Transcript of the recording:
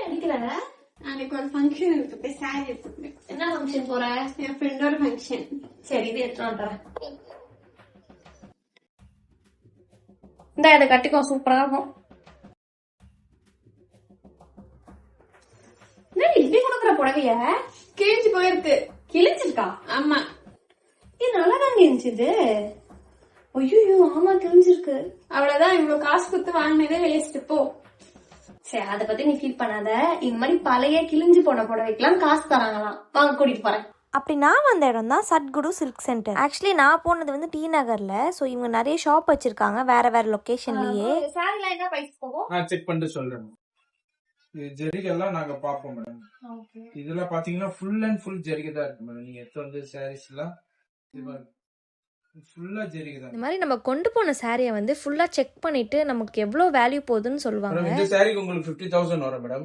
அடிக்கல. நாளைக்கு ஒரு ஃபங்க்ஷன் இருக்கு, போய் சாரி எடுத்துக்கிறேன். என்ன ஃபங்க்ஷன் போற? என் ஃப்ரெண்டோட ஃபங்க்ஷன். சரி, இது எடுத்துட்டு வந்துடுறேன். இந்த இதை கட்டிக்கோ, சூப்பரா இருக்கும். இப்படி கொடுக்குற புடவைய கிழிஞ்சு போயிருக்கு. கிழிஞ்சிருக்கா? ஆமா. இது நல்லாதான் இருந்துச்சு. ஐயோ, ஆமா கிழிஞ்சிருக்கு. அவ்வளவுதான், இவ்வளவு காசு கொடுத்து வாங்கினதே வேஸ்ட். போ. சரி, அத பத்தி நீ ஃபீல் பண்ணாத. இந்த மாதிரி பழைய கிழிஞ்சு போன புடவைக்கெல்லாம் காசு தராங்களாம். வாங்க, கூட்டிட்டு போறேன். அப்படி நான் வந்த இடம் தான் சத்குரு சில்க் சென்டர். ஆக்சுவலி நான் போனது வந்து டி நகர்ல. ஸோ இவங்க நிறைய ஷாப் வச்சிருக்காங்க வேற வேற லொகேஷன்லயே. சாரிலாம் என்ன பிரைஸ் போகும்? நான் செக் பண்ணிட்டு சொல்றேன். இது ஜெரிகெல்லாம் நாங்க பாப்போம் மேடம். இதெல்லாம் பாத்தீங்கன்னா ஃபுல் அண்ட் ஃபுல் ஜெரிகை தான் இருக்கு மேடம். நீங்க எடுத்து வந்து சாரீஸ் எல்லாம் ஃபுல்லா ஜெரிகை தான். இந்த மாதிரி நம்ம கொண்டு போன சாரியை வந்து ஃபுல்லா செக் பண்ணிட்டு நமக்கு எவ்வளவு வேல்யூ போகுதுன்னு சொல்லுவாங்க. இந்த சாரிக்கு உங்களுக்கு 50,000 வரும் மேடம்.